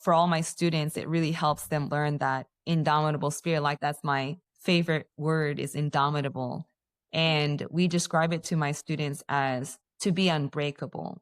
for all my students, it really helps them learn that indomitable spirit. Like that's my favorite word is indomitable. And we describe it to my students as to be unbreakable.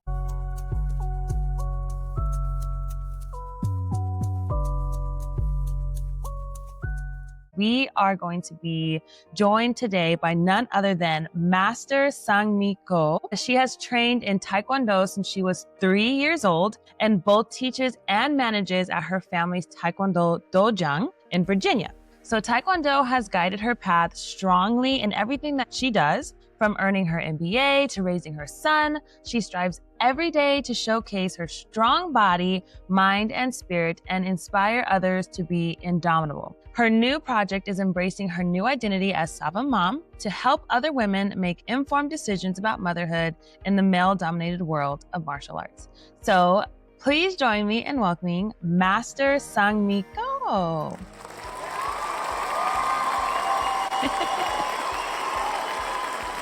We are going to be joined today by none other than Master Sang Mee Ko. She has trained in Taekwondo since she was 3 years old and both teaches and manages at her family's Taekwondo Dojang in Virginia. So Taekwondo has guided her path strongly in everything that she does, from earning her MBA to raising her son. She strives every day to showcase her strong body, mind, and spirit and inspire others to be indomitable. Her new project is embracing her new identity as Sabum Mom to help other women make informed decisions about motherhood in the male-dominated world of martial arts. So please join me in welcoming Master Sang Mee Ko.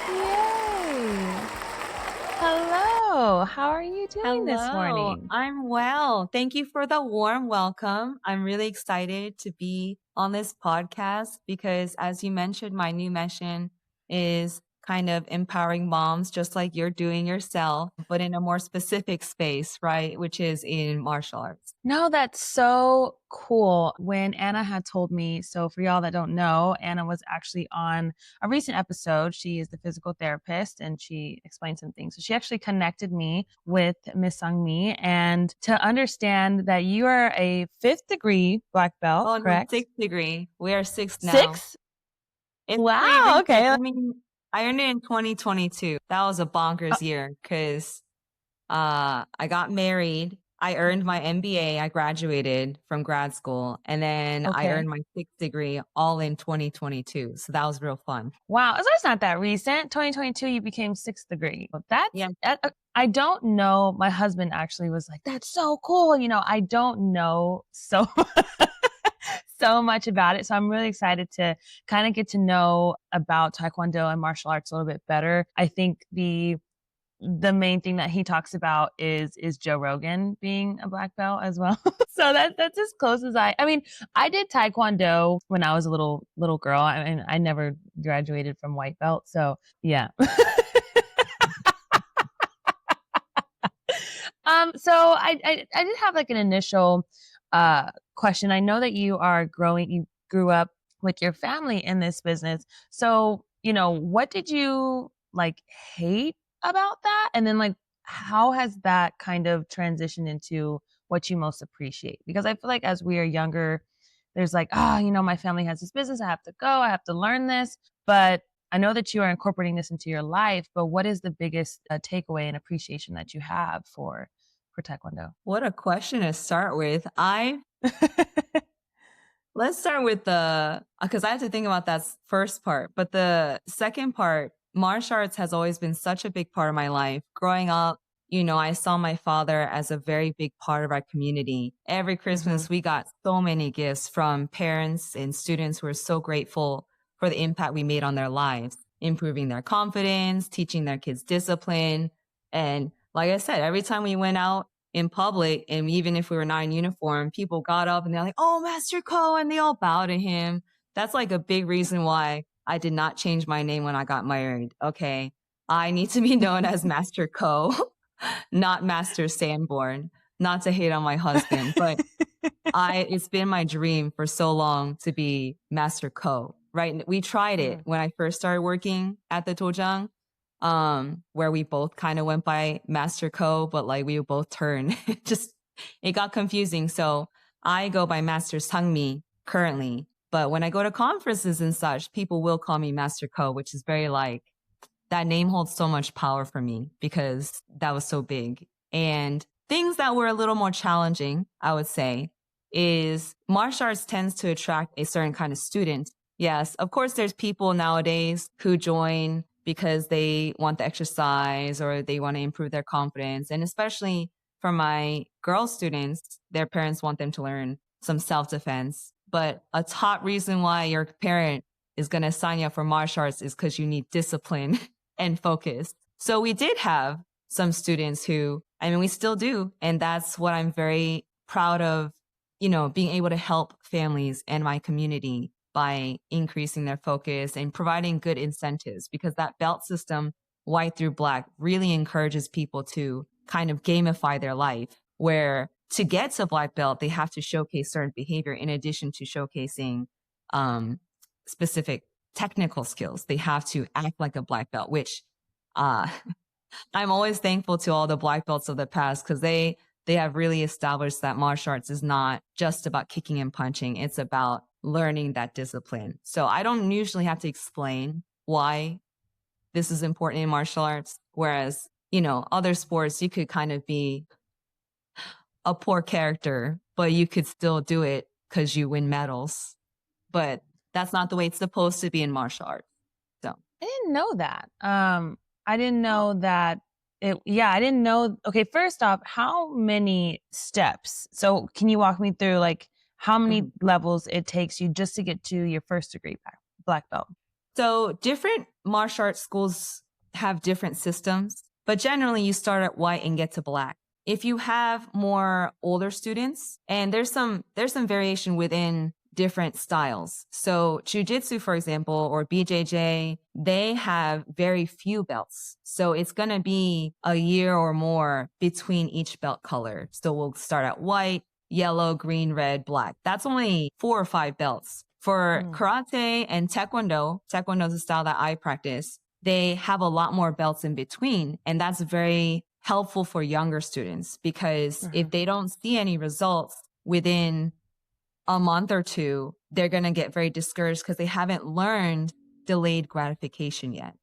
Yay! Hello, how are you doing this morning? I'm well. Thank you for the warm welcome. I'm really excited to be on this podcast because, as you mentioned, my new mission is kind of empowering moms just like you're doing yourself, but in a more specific space, right? Which is in martial arts. No, that's so cool. When Anna had told me, so for y'all that don't know, Anna was actually on a recent episode. She is the physical therapist and she explained some things. So she actually connected me with Miss Sang Mee, and to understand that you are a 5th degree black belt, Oh, correct? No, 6th degree. We are 6th now. 6? It's Wow, okay. I mean, I earned it in 2022. That was a bonkers year because I got married. I earned my MBA. I graduated from grad school. And then I earned my 6th degree all in 2022. So that was real fun. Wow. So it's not that recent. 2022, you became 6th degree. I don't know. My husband actually was like, that's so cool. You know, I don't know so much about it. So I'm really excited to kind of get to know about Taekwondo and martial arts a little bit better. I think the main thing that he talks about is Joe Rogan being a black belt as well. So that's as close as I mean, I did Taekwondo when I was a little girl. I mean, I never graduated from white belt. So yeah. So I did have like an initial question. I know that you grew up with your family in this business. So, you know, what did you like hate about that? And then like, how has that kind of transitioned into what you most appreciate? Because I feel like as we are younger, there's like, you know, my family has this business. I have to go. I have to learn this. But I know that you are incorporating this into your life, but what is the biggest takeaway and appreciation that you have for Taekwondo? What a question to start with. Let's start with because I have to think about that first part. But the second part, martial arts has always been such a big part of my life. Growing up, you know, I saw my father as a very big part of our community. Every Christmas, we got so many gifts from parents and students who were so grateful for the impact we made on their lives, improving their confidence, teaching their kids discipline. And like I said, every time we went out in public, and even if we were not in uniform, people got up and they're like, oh, Master Ko, and they all bow to him. That's like a big reason why I did not change my name when I got married. Okay, I need to be known as Master Ko, not Master Sanborn, not to hate on my husband, but it's been my dream for so long to be Master Ko, right? We tried it when I first started working at the Dojang. Where we both kind of went by Master Ko, but like we would both turn. It got confusing. So I go by Master Sang Mee currently, but when I go to conferences and such, people will call me Master Ko, which is very like, that name holds so much power for me because that was so big. And things that were a little more challenging, I would say, is martial arts tends to attract a certain kind of student. Yes, of course, there's people nowadays who join because they want the exercise or they want to improve their confidence. And especially for my girl students, their parents want them to learn some self-defense. But a top reason why your parent is going to sign you up for martial arts is because you need discipline and focus. So we did have some students who, I mean, we still do. And that's what I'm very proud of being able to help families and my community by increasing their focus and providing good incentives, because that belt system, white through black, really encourages people to kind of gamify their life, where to get to black belt, they have to showcase certain behavior in addition to showcasing specific technical skills. They have to act like a black belt, which I'm always thankful to all the black belts of the past, because they have really established that martial arts is not just about kicking and punching. It's about learning that discipline. So I don't usually have to explain why this is important in martial arts. Whereas, other sports, you could kind of be a poor character, but you could still do it because you win medals. But that's not the way it's supposed to be in martial arts. So I didn't know that. I didn't know that I didn't know. Okay, first off, how many steps? So can you walk me through like how many levels it takes you just to get to your first degree black belt? So different martial arts schools have different systems, but generally you start at white and get to black. If you have more older students, and there's some variation within different styles. So jujitsu, for example, or BJJ, they have very few belts. So it's going to be a year or more between each belt color. So we'll start at white, yellow, green, red, black. That's only 4 or 5 belts. For karate and Taekwondo is a style that I practice, they have a lot more belts in between. And that's very helpful for younger students, because if they don't see any results within a month or two, they're going to get very discouraged because they haven't learned delayed gratification yet.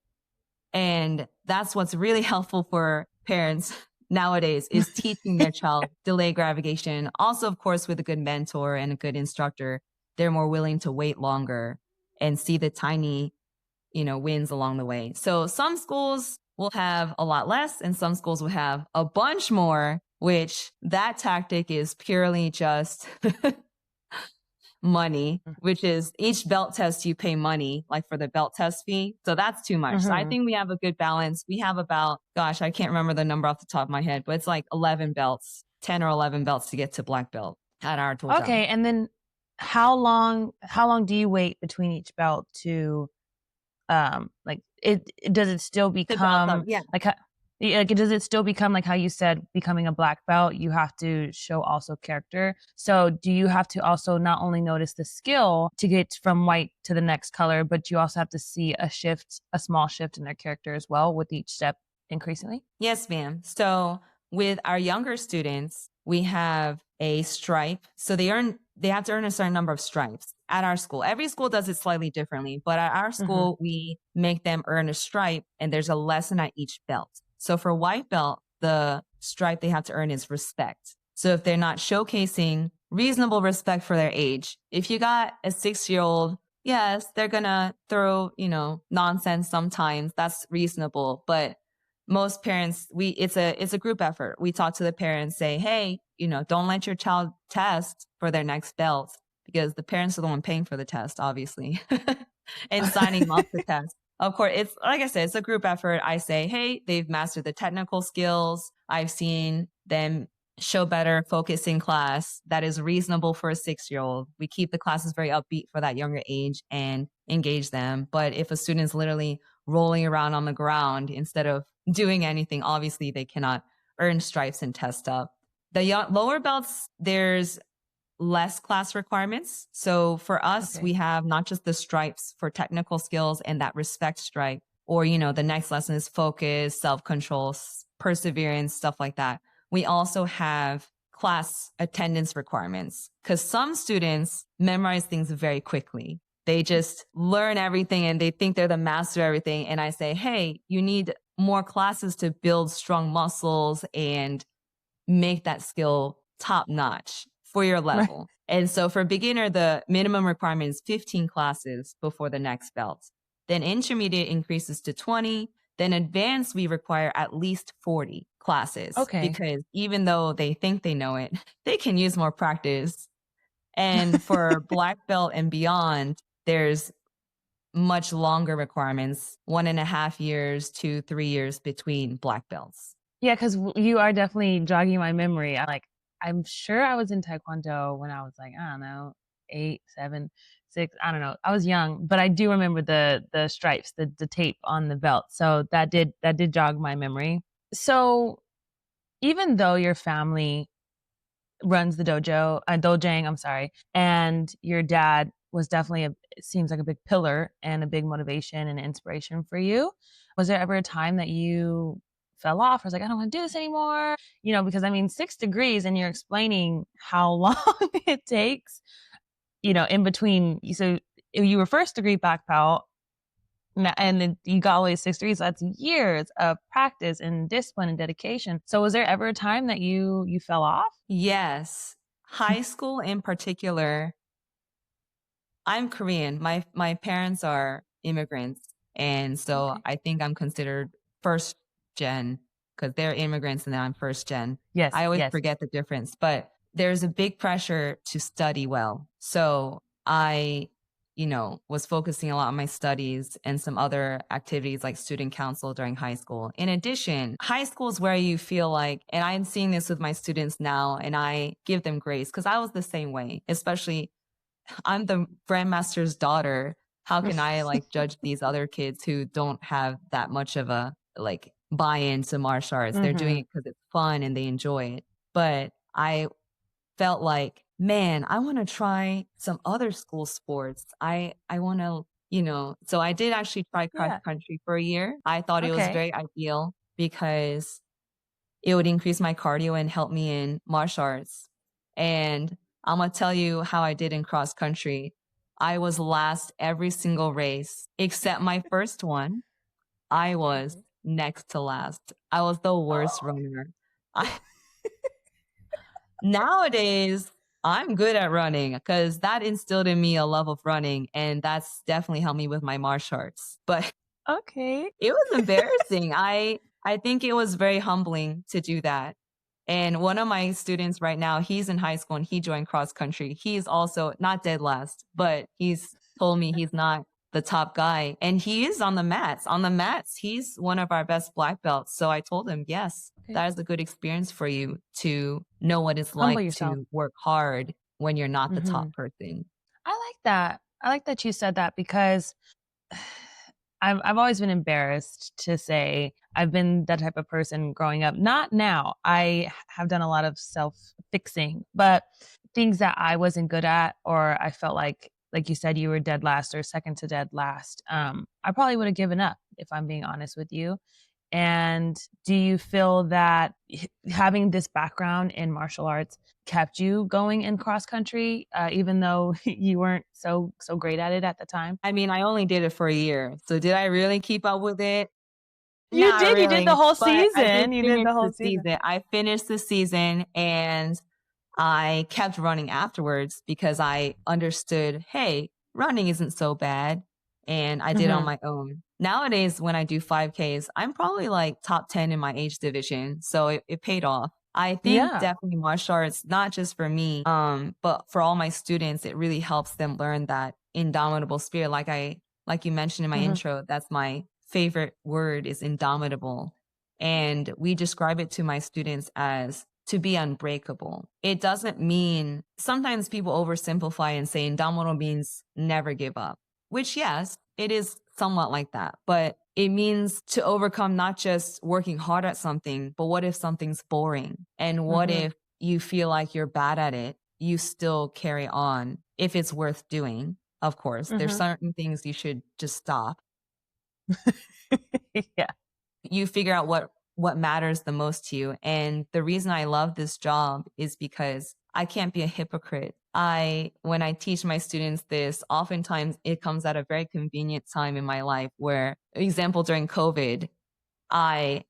And that's what's really helpful for parents nowadays, is teaching their child delayed gratification. Also, of course, with a good mentor and a good instructor, they're more willing to wait longer and see the tiny, wins along the way. So some schools will have a lot less and some schools will have a bunch more, which that tactic is purely just money, which is each belt test you pay money, like for the belt test fee. So that's too much. So I think we have a good balance. We have about, gosh, I can't remember the number off the top of my head, but it's like 11 belts, 10 or 11 belts to get to black belt at our Dojang. Okay. And then how long do you wait between each belt to does it still become does it still become like how you said, becoming a black belt, you have to show also character? So do you have to also not only notice the skill to get from white to the next color, but you also have to see a small shift in their character as well with each step increasingly? Yes, ma'am. So with our younger students, we have a stripe. So they have to earn a certain number of stripes at our school. Every school does it slightly differently, but at our school, we make them earn a stripe, and there's a lesson at each belt. So for white belt, the stripe they have to earn is respect. So if they're not showcasing reasonable respect for their age, if you got a 6-year-old, yes, they're going to throw, nonsense sometimes. That's reasonable. But most parents, it's a group effort. We talk to the parents, say, hey, don't let your child test for their next belt, because the parents are the one paying for the test, obviously, and signing off the test. Of course, it's like I said, it's a group effort. I say, hey, they've mastered the technical skills. I've seen them show better focus in class that is reasonable for a 6-year-old. We keep the classes very upbeat for that younger age and engage them. But if a student is literally rolling around on the ground instead of doing anything, obviously they cannot earn stripes and test up. The lower belts, there's less class requirements. So for us, we have not just the stripes for technical skills and that respect stripe, or, the next lesson is focus, self-control, perseverance, stuff like that. We also have class attendance requirements, because some students memorize things very quickly. They just learn everything and they think they're the master of everything. And I say, hey, you need more classes to build strong muscles and make that skill top notch for your level. And so for beginner, the minimum requirement is 15 classes before the next belt. Then intermediate increases to 20. Then advanced, we require at least 40 classes. Because even though they think they know it, they can use more practice. And for black belt and beyond, there's much longer requirements, 1.5 years to 3 years between black belts. Yeah, because you are definitely jogging my memory. I'm sure I was in Taekwondo when I was like, I don't know, 8, 7, 6, I don't know. I was young, but I do remember the stripes, the tape on the belt. So that did jog my memory. So even though your family runs the Dojang, I'm sorry, and your dad was definitely it seems like a big pillar and a big motivation and inspiration for you. Was there ever a time that you fell off? I was like, I don't want to do this anymore. Because I mean, 6 degrees, and you're explaining how long it takes. In between. So you were first degree black belt, and then you got away 6 degrees. So that's years of practice and discipline and dedication. So was there ever a time that you fell off? Yes. High school in particular, I'm Korean. My parents are immigrants, and so Okay. I think I'm considered first gen because they're immigrants and then I'm first gen. Yes. I always Yes. forget the difference, but there's a big pressure to study well. So I, was focusing a lot on my studies and some other activities like student council during high school. In addition, high school is where you feel like, and I'm seeing this with my students now, and I give them grace because I was the same way, especially I'm the grandmaster's daughter. How can I like judge these other kids who don't have that much of a like buy-in to martial arts? They're doing Mhm. it because it's fun and they enjoy it. But I felt like, man, I want to try some other school sports. I want to, so I did actually try cross Yeah. country for a year. I thought it was Okay. very ideal because it would increase my cardio and help me in martial arts. And I'm going to tell you how I did in cross country. I was last every single race except my first one. I was Mhm. next to last. I was the worst Oh. runner. I, nowadays, I'm good at running because that instilled in me a love of running. And that's definitely helped me with my martial arts. But Okay. it was embarrassing. I think it was very humbling to do that. And one of my students right now, he's in high school and he joined cross country. He's also not dead last, but he's told me he's not the top guy. And he is on the mats. On the mats, he's one of our best black belts. So I told him, yes, Okay. that is a good experience for you to know what it's Humble like yourself. to work hard when you're not the top Mhm. person. I like that. I like that you said that because I've always been embarrassed to say I've been that type of person growing up. Not now. I have done a lot of self-fixing, but things that I wasn't good at, or I felt like you said, you were dead last or second to dead last. I probably would have given up if I'm being honest with you. And do you feel that having this background in martial arts kept you going in cross country, even though you weren't so great at it at the time? I mean, I only did it for a year. So did I really keep up with it? You Not did. You did the really, whole but I season. did You did finish the the whole season. season. I finished the season and I kept running afterwards because I understood, hey, running isn't so bad. And I did on Mhm. my own. Nowadays, when I do 5Ks, I'm probably like top 10 in my age division. So it paid off. I think Yeah. definitely martial arts, not just for me, but for all my students, it really helps them learn that indomitable spirit. Like you mentioned in my Mhm. intro, that's my favorite word is indomitable. And we describe it to my students as to be unbreakable. It doesn't mean, sometimes people oversimplify and say indomitable means never give up, which yes, it is somewhat like that, but it means to overcome not just working hard at something, but what if something's boring? And what Mhm. if you feel like you're bad at it? You still carry on if it's worth doing. Of course, there's Mhm. certain things you should just stop. Yeah. You figure out what matters the most to you. And the reason I love this job is because I can't be a hypocrite. When I teach my students this, oftentimes it comes at a very convenient time in my life where, example, during COVID, I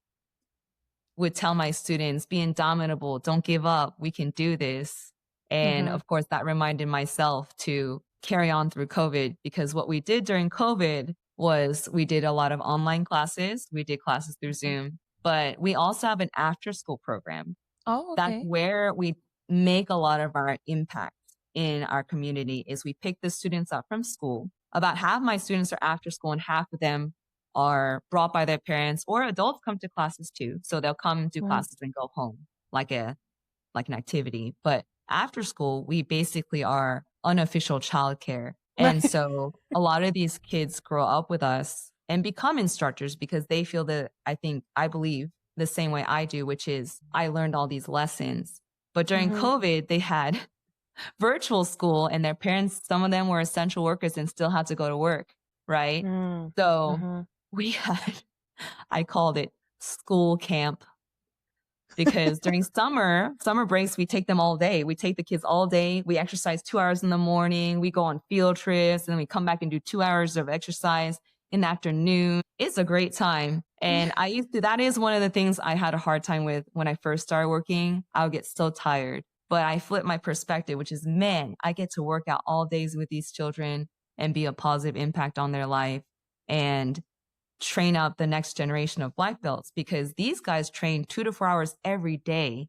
would tell my students, be indomitable, don't give up, we can do this. And Mhm. of course, that reminded myself to carry on through COVID because what we did during COVID was we did a lot of online classes, we did classes through Mhm. Zoom, but we also have an after school program. Oh, That's okay. where we make a lot of our impact in our community is we pick the students up from school. About half my students are after school and half of them are brought by their parents or adults come to classes too. So they'll come do Mhm. classes and go home like a like an activity. But after school, we basically are unofficial childcare. And so a lot of these kids grow up with us and become instructors because they feel that I believe the same way I do, which is I learned all these lessons. But during COVID, they had virtual school and their parents, some of them were essential workers and still had to go to work, right? So we had, I called it school camp because during summer breaks, we take them all day. We take the kids all day. We exercise 2 hours in the morning. We go on field trips and then we come back and do 2 hours of exercise in the afternoon. It's a great time. And that is one of the things I had a hard time with when I first started working. I would get so tired, but I flipped my perspective, which is, man, I get to work out all days with these children and be a positive impact on their life and train up the next generation of black belts, because these guys train 2 to 4 hours every day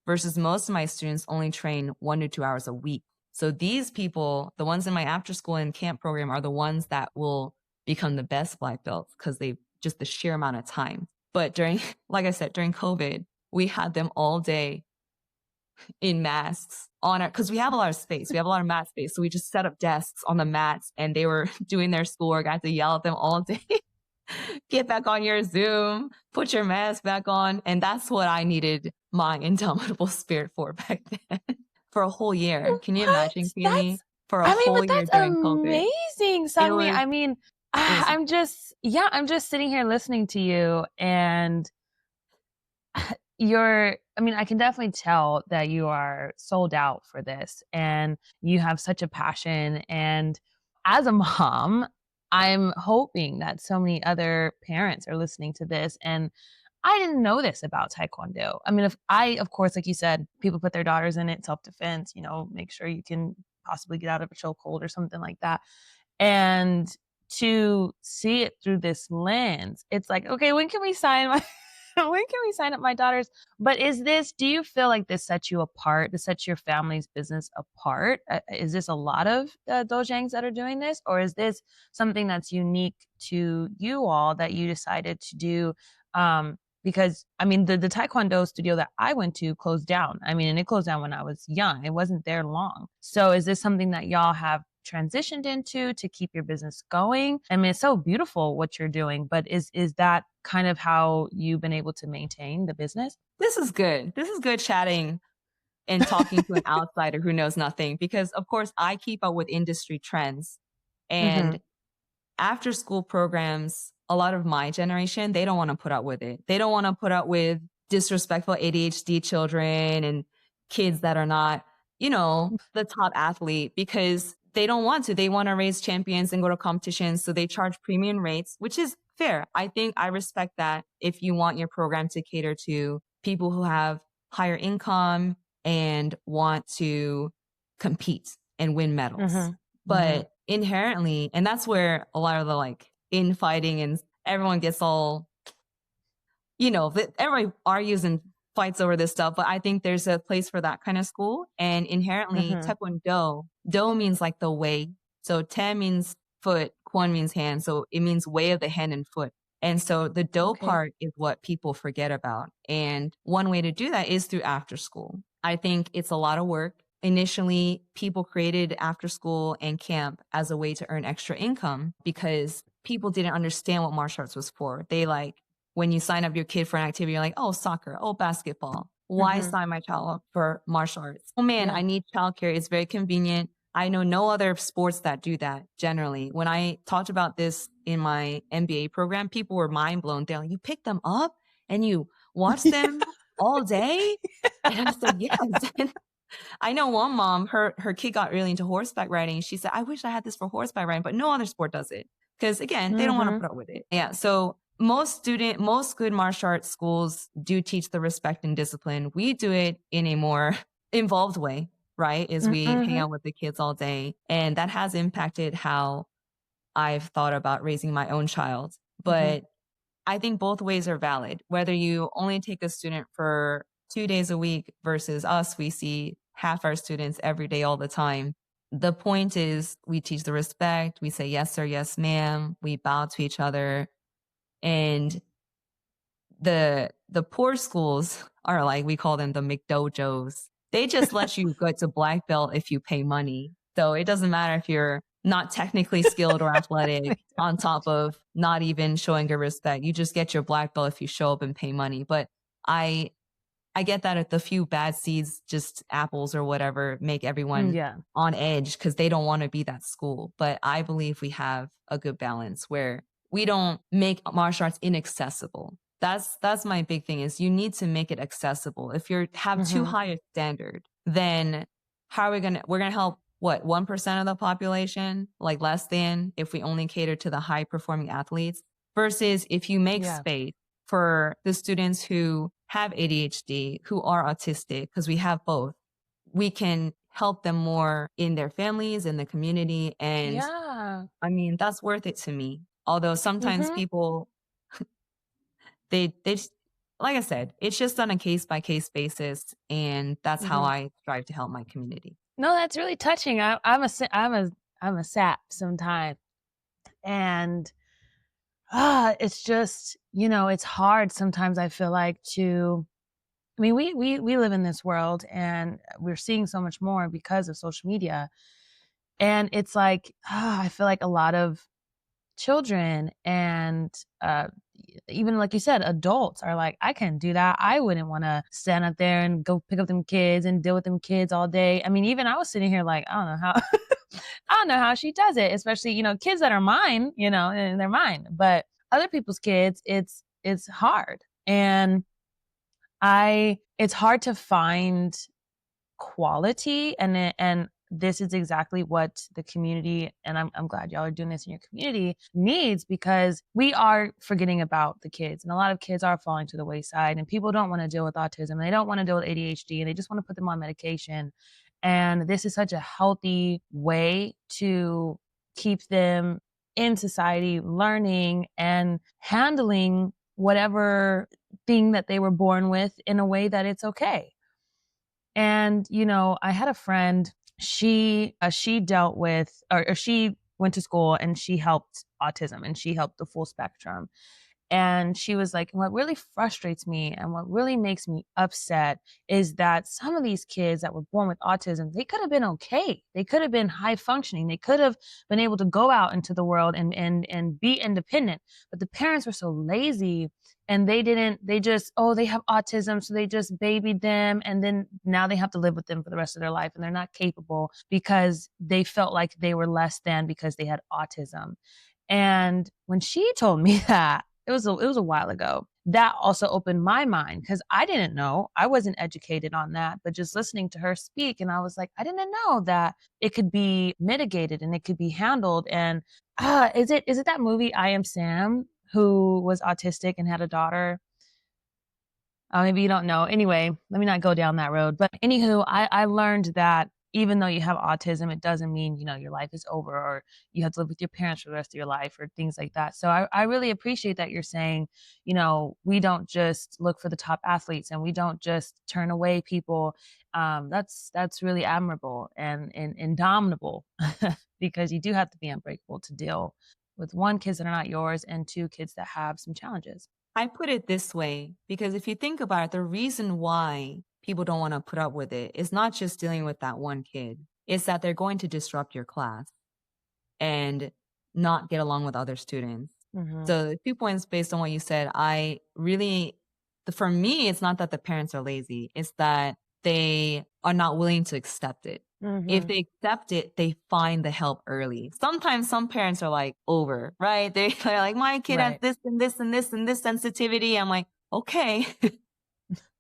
versus most of my students only train 1 to 2 hours a week. So these people, the ones in my after school and camp program, are the ones that will become the best black belts because they just the sheer amount of time. But during, like I said, during COVID, we had them all day in masks on it because we have a lot of space. We have a lot of mat space. So we just set up desks on the mats and they were doing their schoolwork. I had to yell at them all day. Get back on your Zoom, put your mask back on. And that's what I needed my indomitable spirit for back then for a whole year. Can you imagine, Keely? For a whole but year that's during COVID. amazing, Sangmi. I mean, was I'm just sitting here listening to you and I can definitely tell that you are sold out for this and you have such a passion. And as a mom, I'm hoping that so many other parents are listening to this. And I didn't know this about Taekwondo. I mean, of course, like you said, people put their daughters in it, self-defense, make sure you can possibly get out of a chokehold or something like that. And to see it through this lens, it's like, okay, when can we sign my when can we sign up my daughters? But do you feel like this sets you apart? This sets your family's business apart? Is this a lot of dojangs that are doing this? Or is this something that's unique to you all that you decided to do? Because I mean, the Taekwondo studio that I went to closed down. I mean, and it closed down when I was young. It wasn't there long. So is this something that y'all have transitioned into to keep your business going? I mean, it's so beautiful what you're doing, but is that kind of how you've been able to maintain the business? This is good. This is good chatting and talking to an outsider who knows nothing, because of course I keep up with industry trends and after school programs, a lot of my generation, they don't want to put up with it. They don't want to put up with disrespectful ADHD children and kids that are not, the top athlete, because they don't want to. They want to raise champions and go to competitions. So they charge premium rates, which is fair. I think I respect that if you want your program to cater to people who have higher income and want to compete and win medals. But inherently, and that's where a lot of the infighting and everyone gets all, everybody argues and fights over this stuff. But I think there's a place for that kind of school. And inherently, Taekwondo, do means like the way. So te means foot, kwon means hand. So it means way of the hand and foot. And so the do part is what people forget about. And one way to do that is through after school. I think it's a lot of work. Initially, people created after school and camp as a way to earn extra income because people didn't understand what martial arts was for. They when you sign up your kid for an activity, you're like, oh, soccer, oh, basketball. Why sign my child up for martial arts? Oh man, I need childcare. It's very convenient. I know no other sports that do that generally. When I talked about this in my MBA program, people were mind blown. They're like, you pick them up and you watch them all day? And I said, yes. I know one mom, her kid got really into horseback riding. She said, I wish I had this for horseback riding, but no other sport does it. Because again, they don't want to put up with it. Yeah. So most good martial arts schools do teach the respect and discipline. We do it in a more involved way, right? Is we hang out with the kids all day. And that has impacted how I've thought about raising my own child. But I think both ways are valid. Whether you only take a student for 2 days a week versus us, we see half our students every day, all the time. The point is we teach the respect. We say, yes, sir, yes, ma'am. We bow to each other. And the poor schools are like, we call them the McDojos. They just let you go to black belt if you pay money. So it doesn't matter if you're not technically skilled or athletic, on top of not even showing your respect. You just get your black belt if you show up and pay money. But I I get that if the few bad seeds, just apples or whatever, make everyone Yeah. on edge because they don't want to be that school. But I believe we have a good balance where we don't make martial arts inaccessible. That's my big thing is you need to make it accessible. If you have too Mm-hmm. high a standard, then how are we're gonna help what 1% of the population, like less than if we only cater to the high performing athletes versus if you make Yeah. space for the students who have ADHD, who are autistic, because we have both, we can help them more in their families, in the community. And Yeah. I mean, that's worth it to me. Although sometimes Mm-hmm. people, they just, like I said, it's just on a case by case basis. And that's how Mm-hmm. I strive to help my community. No, that's really touching. I'm a sap sometimes, and it's just it's hard sometimes. I feel like to. I mean, we live in this world, and we're seeing so much more because of social media, and it's like I feel like a lot of children and even like you said, adults are like, I can't do that. I wouldn't want to stand up there and go pick up them kids and deal with them kids all day. I mean, even I was sitting here like, I don't know how, I don't know how she does it, especially, kids that are mine, and they're mine, but other people's kids, it's hard. And it's hard to find quality, and this is exactly what the community, and I'm glad y'all are doing this in your community, needs, because we are forgetting about the kids, and a lot of kids are falling to the wayside, and people don't want to deal with autism, and they don't want to deal with ADHD, and they just want to put them on medication. And this is such a healthy way to keep them in society, learning and handling whatever thing that they were born with in a way that it's okay. And, I had a friend, she dealt with, or she went to school and she helped autism and she helped the full spectrum. And she was like, what really frustrates me and what really makes me upset is that some of these kids that were born with autism, they could have been okay. They could have been high functioning. They could have been able to go out into the world and be independent. But the parents were so lazy, and they just, oh, they have autism. So they just babied them. And then now they have to live with them for the rest of their life. And they're not capable because they felt like they were less than because they had autism. And when she told me that, it was a while ago, that also opened my mind because I didn't know. I wasn't educated on that, but just listening to her speak, and I was like, I didn't know that it could be mitigated and it could be handled. And is it that movie I Am Sam, who was autistic and had a daughter? Maybe you don't know. Anyway, let me not go down that road. But anywho, I learned that even though you have autism, it doesn't mean, your life is over or you have to live with your parents for the rest of your life or things like that. So I really appreciate that you're saying, we don't just look for the top athletes and we don't just turn away people. That's really admirable and indomitable because you do have to be unbreakable to deal with one, kids that are not yours, and two, kids that have some challenges. I put it this way because if you think about it, the reason why people don't want to put up with it is not just dealing with that one kid. It's that they're going to disrupt your class and not get along with other students. Mm-hmm. So the 2 points based on what you said, for me, it's not that the parents are lazy. It's that they are not willing to accept it. If Mm-hmm. they accept it, they find the help early. Sometimes some parents are like over, right? They're like, my kid has Right. this and this and this and this sensitivity. I'm like, okay,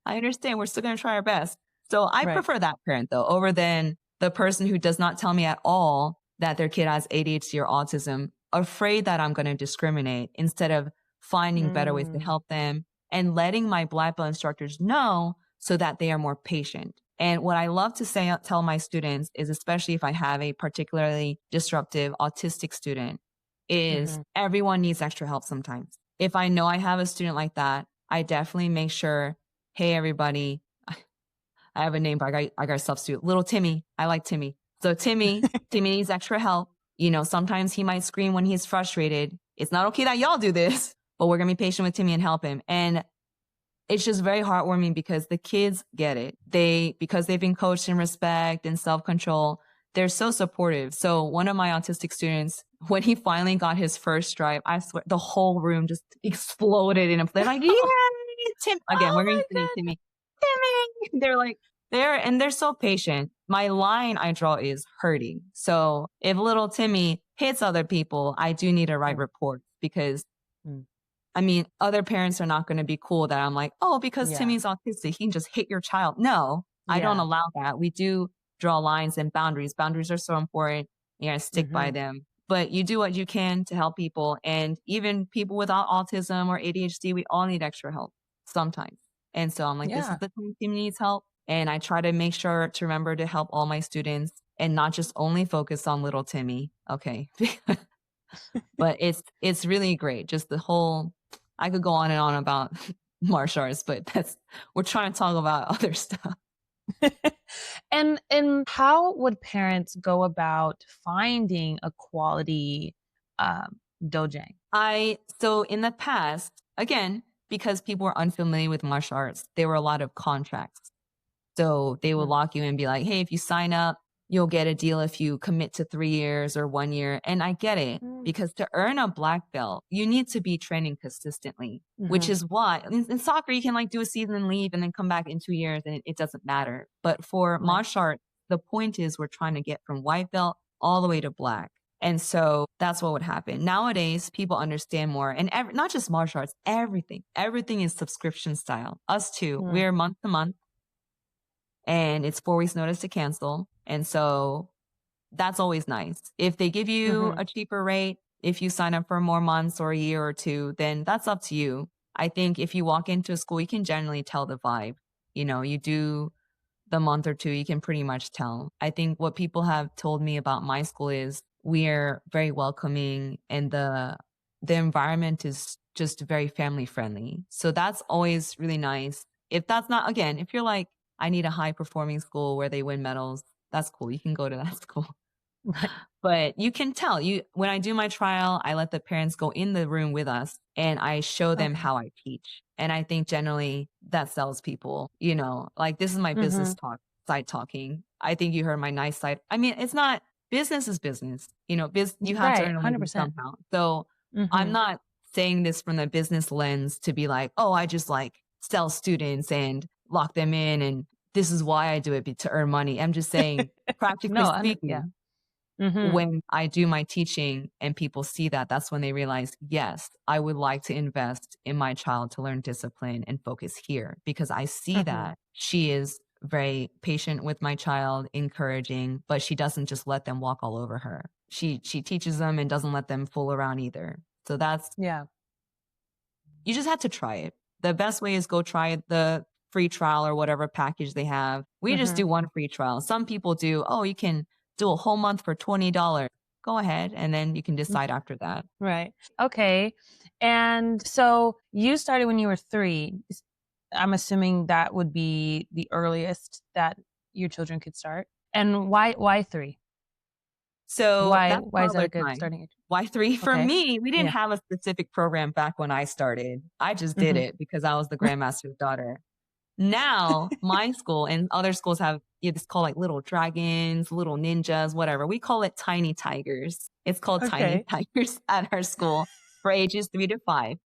I understand. We're still going to try our best. So I Right. prefer that parent though, over than the person who does not tell me at all that their kid has ADHD or autism, afraid that I'm going to discriminate instead of finding better ways to Mm. help them and letting my black belt instructors know so that they are more patient. And what I love to tell my students is, especially if I have a particularly disruptive autistic student, is Mhm. everyone needs extra help sometimes. If I know I have a student like that, I definitely make sure, hey, everybody, I have a name, but I got a substitute. Little Timmy. I like Timmy. So Timmy needs extra help. Sometimes he might scream when he's frustrated. It's not okay that y'all do this, but we're going to be patient with Timmy and help him. And it's just very heartwarming because the kids get it. Because they've been coached in respect and self-control, they're so supportive. So one of my autistic students, when he finally got his first stripe, I swear the whole room just exploded in a play. Like, yay, Tim. Again, Oh we're going my to say goodness. Timmy. Timmy. They're like, they're so patient. My line I draw is hurting. So if little Timmy hits other people, I do need to write reports because Mm. I mean, other parents are not going to be cool that I'm like, oh, because Yeah. Timmy's autistic, he can just hit your child. No, I don't Yeah. allow that. We do draw lines and boundaries. Boundaries are so important. You gotta stick by Mm-hmm. them. But you do what you can to help people. And even people without autism or ADHD, we all need extra help sometimes. And so I'm like, this is Yeah. the time Timmy needs help. And I try to make sure to remember to help all my students and not just only focus on little Timmy. Okay. But it's really great. Just the whole, I could go on and on about martial arts, but we're trying to talk about other stuff. And how would parents go about finding a quality dojang? So in the past, again, because people were unfamiliar with martial arts, there were a lot of contracts. So they will lock you in and be like, hey, if you sign up, you'll get a deal if you commit to 3 years or 1 year. And I get it because to earn a black belt, you need to be training consistently, which is why in soccer, you can like do a season and leave and then come back in 2 years and it doesn't matter. But for martial arts, the point is we're trying to get from white belt all the way to black. And so that's what would happen. Nowadays, people understand more and not just martial arts, everything is subscription style. Us too. We're month to month. And it's 4 weeks notice to cancel. And so that's always nice. If they give you a cheaper rate, if you sign up for more months or a year or two, then that's up to you. I think if you walk into a school, you can generally tell the vibe. You know, you do the month or two, you can pretty much tell. I think what people have told me about my school is we're very welcoming and the environment is just very family friendly. So that's always really nice. If that's not, again, if you're like, I need a high performing school where they win medals, that's cool. You can go to that school. Right. But you can tell when I do my trial, I let the parents go in the room with us and I show them how I teach. And I think generally that sells people, you know, like this is my business talk, side talking. I think you heard my nice side. I mean, it's not business is business, you know, you have to Right. earn a living 100%. somehow. So I'm not saying this from the business lens to be like, oh, I just like sell students and lock them in. And this is why I do it to earn money. I'm just saying, practically No, yeah. speaking, when I do my teaching and people see that, that's when they realize, yes, I would like to invest in my child to learn discipline and focus here because I see that she is very patient with my child, encouraging, but she doesn't just let them walk all over her. She teaches them and doesn't let them fool around either. So Yeah. you just have to try it. The best way is go try the free trial or whatever package they have. We just do one free trial. Some people do, oh, you can do a whole month for $20. Go ahead. And then you can decide after that. Right. Okay. And so you started when you were 3. I'm assuming that would be the earliest that your children could start. And why 3? So that's Why is that toddler a good time. starting age? Why 3? For Okay. me, we didn't Yeah. have a specific program back when I started. I just did it because I was the grandmaster's daughter. Now, my school and other schools have it's called like little dragons, little ninjas, whatever. We call it tiny tigers. It's called tiny tigers at our school for ages 3 to 5.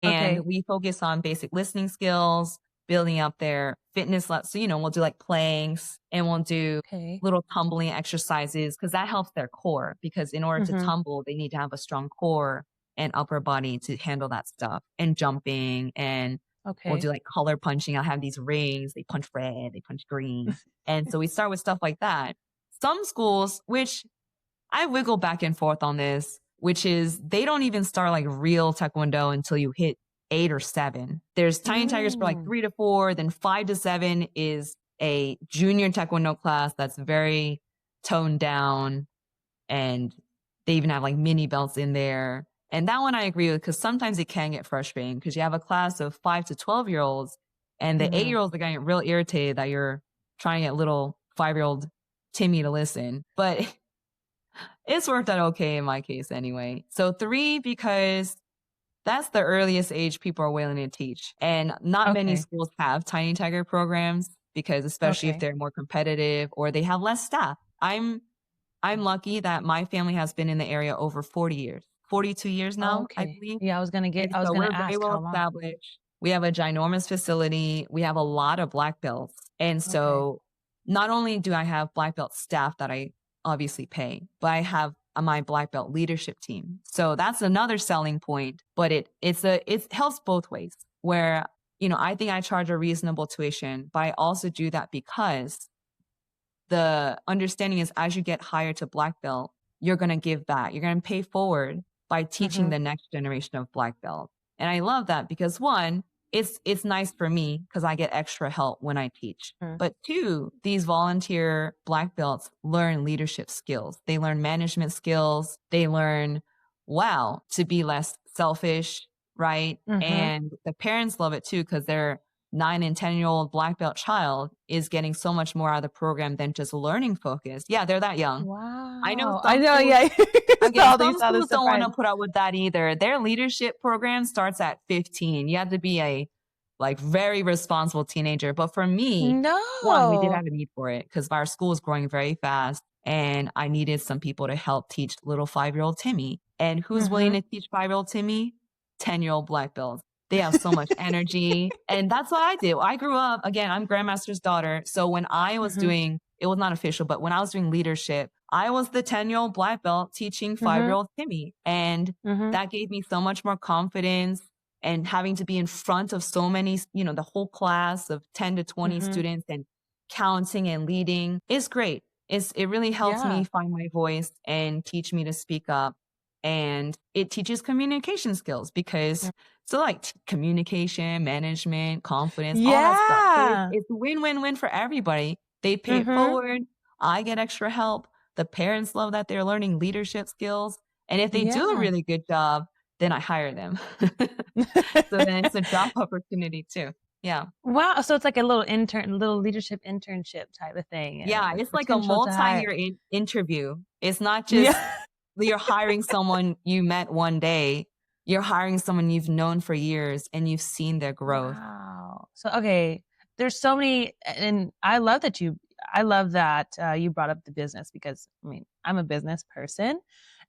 And we focus on basic listening skills, building up their fitness. So, you know, we'll do like planks and we'll do little tumbling exercises because that helps their core. Because in order to tumble, they need to have a strong core and upper body to handle that stuff and jumping. And we'll do like color punching. I'll have these rings. They punch red, they punch green. And so we start with stuff like that. Some schools, which I wiggle back and forth on this, which is they don't even start like real Taekwondo until you hit 8 or 7. There's Tiny Tigers for like 3 to 4, then 5 to 7 is a junior Taekwondo class that's very toned down. And they even have like mini belts in there. And that one I agree with because sometimes it can get frustrating because you have a class of 5 to 12-year-olds and the 8-year-olds are getting real irritated that you're trying to get little 5-year-old Timmy to listen. But it's worked out okay in my case anyway. So 3 because That's the earliest age people are willing to teach. And not many Okay. schools have tiny tiger programs because especially if Okay. they're more competitive or they have less staff. I'm lucky that my family has been in the area over 40 years. 42 years now, I Okay. believe. Yeah, And I was so gonna we're very ask well how long. established. We have a ginormous facility. We have a lot of black belts. And Okay. so not only do I have black belt staff that I obviously pay, but I have my black belt leadership team. So that's another selling point, but it helps both ways where, I think I charge a reasonable tuition, but I also do that because the understanding is as you get higher to black belt, you're going to give back. You're going to pay forward by teaching Mm-hmm. the next generation of black belt. And I love that because one, it's nice for me because I get extra help when I teach. But two, these volunteer black belts learn leadership skills. They learn management skills. They learn, wow, to be less selfish, right? Mm-hmm. And the parents love it too because they're 9 and 10-year-old black belt child is getting so much more out of the program than just learning focus. Yeah, they're that young. I know Wow. I some know, schools, yeah. again, Saw these some saw the schools don't want to surprise. put up with that either. Their leadership program starts at 15. You have to be a very responsible teenager. But for me, one, we did No. have a need for it because our school is growing very fast and I needed some people to help teach little 5-year-old Timmy. And who's willing Mm-hmm. to teach 5-year-old Timmy? 10-year-old black belts. They have so much energy. And that's what I did. I grew up, again, I'm Grandmaster's daughter. So when I was Mm-hmm. doing, it was not official, but when I was doing leadership, I was the 10-year-old black belt teaching Mm-hmm. 5-year-old Timmy. And Mm-hmm. that gave me so much more confidence and having to be in front of so many, the whole class of 10 to 20 Mm-hmm. students and counting and leading is great. It really helps me Yeah. find my voice and teach me to speak up. And it teaches communication skills because so communication, management, confidence, all that stuff. So Yeah. it's win-win-win for everybody. They pay it Mm-hmm. forward. I get extra help. The parents love that they're learning leadership skills. And if they do a Yeah. really good job, then I hire them. So then it's a job opportunity too. Yeah. Wow. So it's like a little leadership internship type of thing, Yeah. with It's like a potential to hire. multi-year interview. It's not Yeah. just you're hiring someone you met one day. You're hiring someone you've known for years and you've seen their growth. Wow. So okay, there's so many, and I love that you brought up the business because I mean I'm a business person,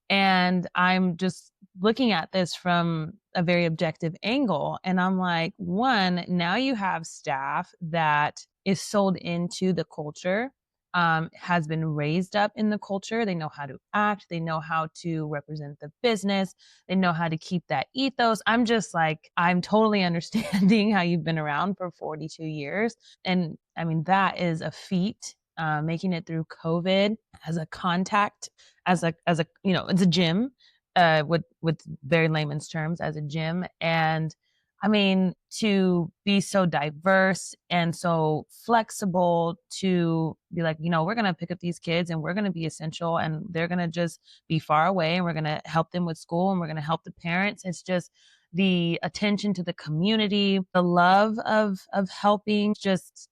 and I'm just looking at this from a very objective angle. And I'm like, one, now you have staff that is sold into the culture, has been raised up in the culture. They know how to act, they know how to represent the business, they know how to keep that ethos. I'm just like, I'm totally understanding how you've been around for 42 years. And I mean, that is a feat. Making it through COVID as a contact, it's a gym, with very layman's terms, as a gym. And I mean, to be so diverse and so flexible, to be like, we're going to pick up these kids and we're going to be essential and they're going to just be far away and we're going to help them with school and we're going to help the parents. It's just the attention to the community, the love of helping, just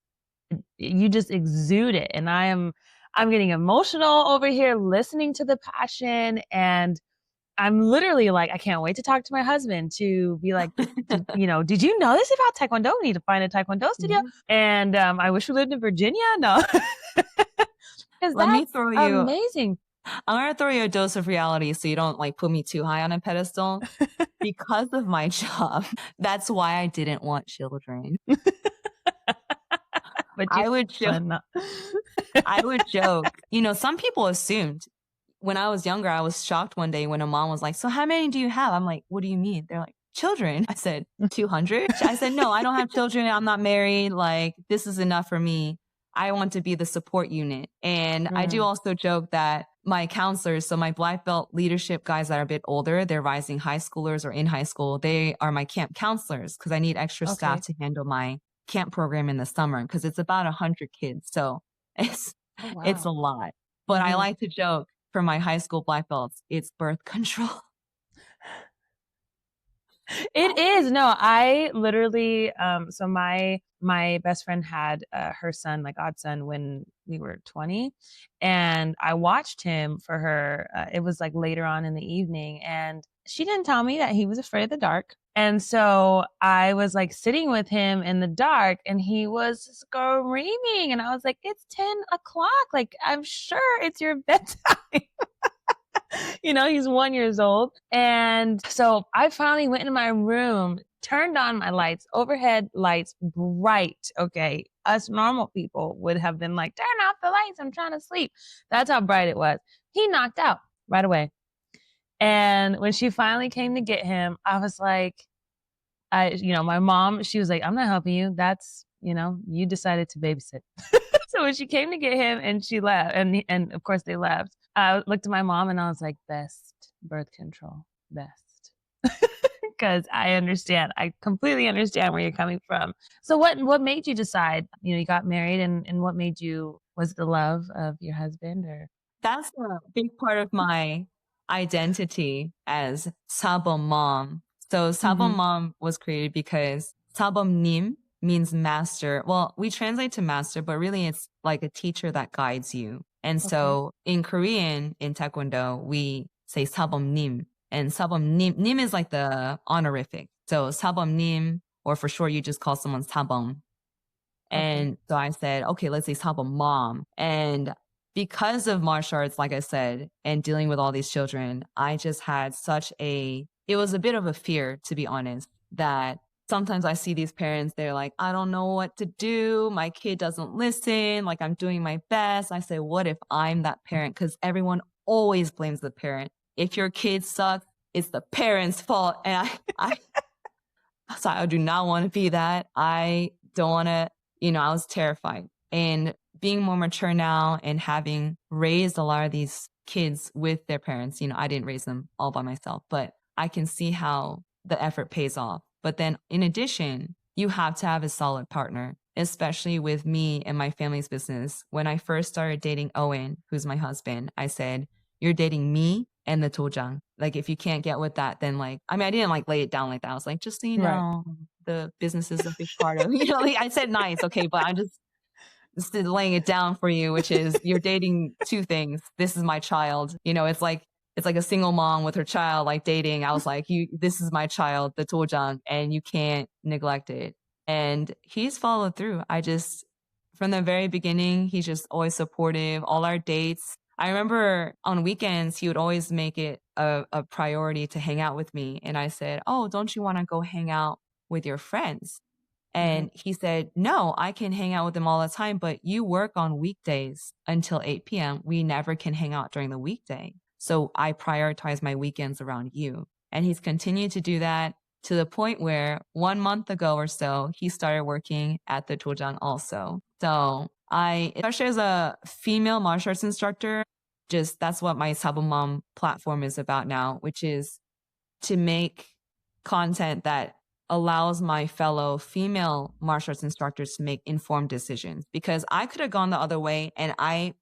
you just exude it. And I'm getting emotional over here listening to the passion. And I'm literally like, I can't wait to talk to my husband to be like, did you know this about Taekwondo? We need to find a Taekwondo studio. Mhm. And I wish we lived in Virginia. No, because Let me that's throw you amazing. I'm gonna throw you a dose of reality so you don't put me too high on a pedestal. Because of my job, that's why I didn't want children. But you I would joke. fun. I would joke. Some people assumed when I was younger, I was shocked one day when a mom was like, "So how many do you have?" I'm like, "What do you mean?" They're like, "Children." I said, 200. I said, "No, I don't have children. I'm not married. This is enough for me. I want to be the support unit." And I do Mm, also joke that my counselors, so my black belt leadership guys that are a bit older, they're rising high schoolers or in high school. They are my camp counselors because I need extra staff okay. to handle my camp program in the summer because it's about 100 kids. So it's, Oh it's a wow. lot. But I Hmm. like to joke for my high school black belts, it's birth control. It is. No, I literally, so my best friend had her son, my godson, when we were 20, and I watched him for her. It was like later on in the evening, and she didn't tell me that he was afraid of the dark. And so I was like sitting with him in the dark and he was screaming. And I was like, it's 10 o'clock. Like, I'm sure it's your bedtime. He's 1 year old. And so I finally went into my room, turned on my lights, overhead lights, bright. Okay. Us normal people would have been like, turn off the lights. I'm trying to sleep. That's how bright it was. He knocked out right away. And when she finally came to get him, I was like, my mom, she was like, I'm not helping you. That's, you decided to babysit. So when she came to get him and she left, and of course they left, I looked at my mom and I was like, best birth control, best. Because I completely understand where you're coming from. So what made you decide, you got married and what made you, was it the love of your husband or? That's a big part of my identity as Sabum Mom. So Sabum Mom was created because Sabum Nim means master. Well, we translate to master, but really it's like a teacher that guides you. And so in Korean, in Taekwondo, we say Sabum Nim. And Sabum Nim is like the honorific. So Sabum Nim, or for short, you just call someone Sabum. And so I said, okay, let's say Sabum Mom. And because of martial arts, like I said, and dealing with all these children, I just had it was a bit of a fear, to be honest, that sometimes I see these parents, they're like, I don't know what to do. My kid doesn't listen. Like, I'm doing my best. I say, what if I'm that parent? Because everyone always blames the parent. If your kid sucks, it's the parent's fault. And so I do not want to be that. I don't want to, I was terrified. And being more mature now and having raised a lot of these kids with their parents, I didn't raise them all by myself, but I can see how the effort pays off. But then in addition, you have to have a solid partner, especially with me and my family's business. When I first started dating Owen, who's my husband, I said, you're dating me and the Dojang. Like, if you can't get with that, then I didn't lay it down like that. I was like, just so you know, the business is a big part of, I said nice. Okay. But I'm just laying it down for you, which is you're dating two things. This is my child. It's like a single mom with her child, dating. I was like, this is my child, the Dojang, and you can't neglect it. And he's followed through. From the very beginning, he's just always supportive. All our dates, I remember on weekends, he would always make it a priority to hang out with me. And I said, oh, don't you want to go hang out with your friends? And he said, no, I can hang out with them all the time, but you work on weekdays until 8 p.m. We never can hang out during the weekday. So I prioritize my weekends around you. And he's continued to do that to the point where 1 month ago or so, he started working at the Dojang also. So especially as a female martial arts instructor, that's what my Sabum Mom platform is about now, which is to make content that allows my fellow female martial arts instructors to make informed decisions. Because I could have gone the other way, and I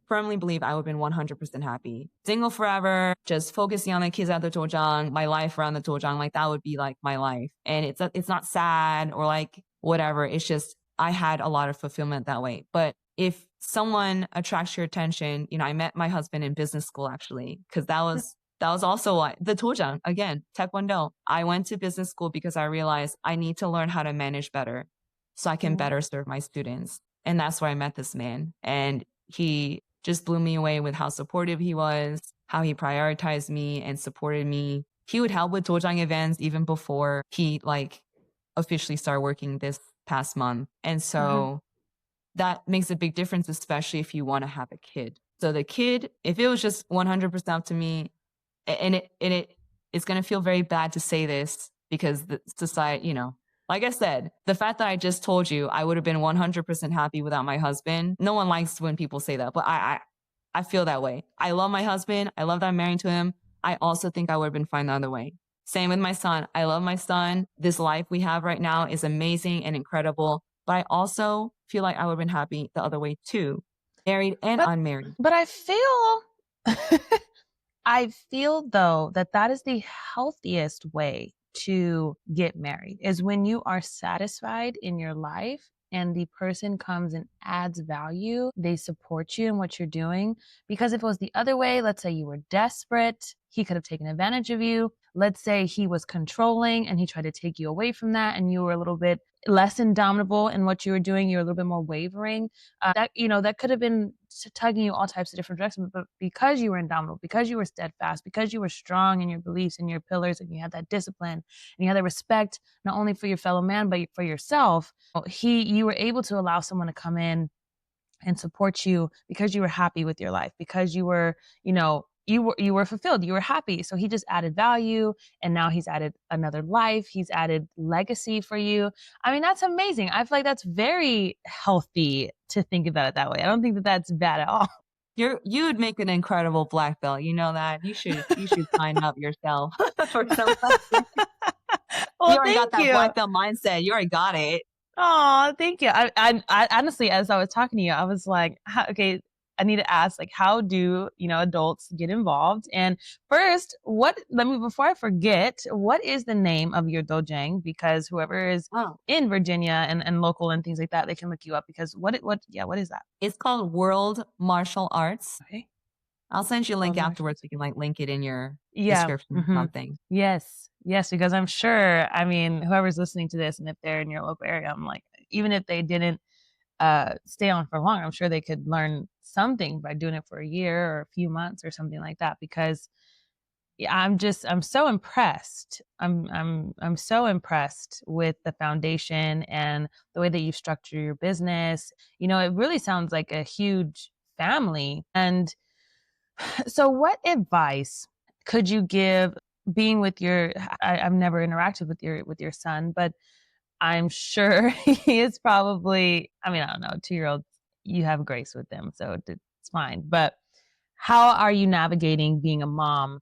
firmly believe I would have been 100% happy. Single forever, just focusing on the kids at the Dojang, my life around the Dojang, that would be my life. And it's not sad or whatever. It's just I had a lot of fulfillment that way. But if someone attracts your attention, I met my husband in business school actually, because that was also the Dojang, again, Taekwondo. I went to business school because I realized I need to learn how to manage better so I can better serve my students. And that's where I met this man. And he just blew me away with how supportive he was, how he prioritized me and supported me. He would help with Dojang events even before he officially started working this past month. And so that makes a big difference, especially if you want to have a kid. So the kid, if it was just 100% up to me, and it's going to feel very bad to say this because the society, like I said, the fact that I just told you I would have been 100% happy without my husband. No one likes when people say that, but I feel that way. I love my husband. I love that I'm married to him. I also think I would have been fine the other way. Same with my son. I love my son. This life we have right now is amazing and incredible, but I also feel like I would have been happy the other way too, married and unmarried. But I feel though that is the healthiest way to get married is when you are satisfied in your life and the person comes and adds value, they support you in what you're doing. Because if it was the other way, let's say you were desperate, he could have taken advantage of you. Let's say he was controlling and he tried to take you away from that, and you were a little bit less indomitable in what you were doing, you're a little bit more wavering. That could have been tugging you all types of different directions. But because you were indomitable, because you were steadfast, because you were strong in your beliefs and your pillars, and you had that discipline and you had that respect, not only for your fellow man, but for yourself, you were able to allow someone to come in and support you because you were happy with your life, because you were, you were fulfilled, you were happy. So he just added value, and now he's added another life, he's added legacy for you. I mean, that's amazing. I feel like that's very healthy to think about it that way. I don't think that that's bad at all. You would make an incredible black belt. You know that. You should sign up yourself for some classes. You Well, already got thank that you. black belt mindset. You already got it. Oh, thank you. I honestly, as I was talking to you, I was like, okay, I need to ask, like, how do, adults get involved? And first, before I forget, what is the name of your dojang? Because whoever is Oh, in Virginia and local and things like that, they can look you up, because what is that? it's called World Martial Arts. Okay. I'll send you a World link Martial. afterwards. We can like link it in your Yeah. description or Hmm. something. Yes. Yes. Because I'm sure, I mean, whoever's listening to this, and if they're in your local area, I'm like, even if they didn't stay on for long, I'm sure they could learn something by doing it for a year or a few months or something like that. Because yeah, I'm so impressed. I'm so impressed with the foundation and the way that you structure your business. It really sounds like a huge family. And so, what advice could you give, being with I've never interacted with your son, but I'm sure he is probably, I mean, I don't know, 2-year-olds, you have grace with them, so it's fine. But how are you navigating being a mom?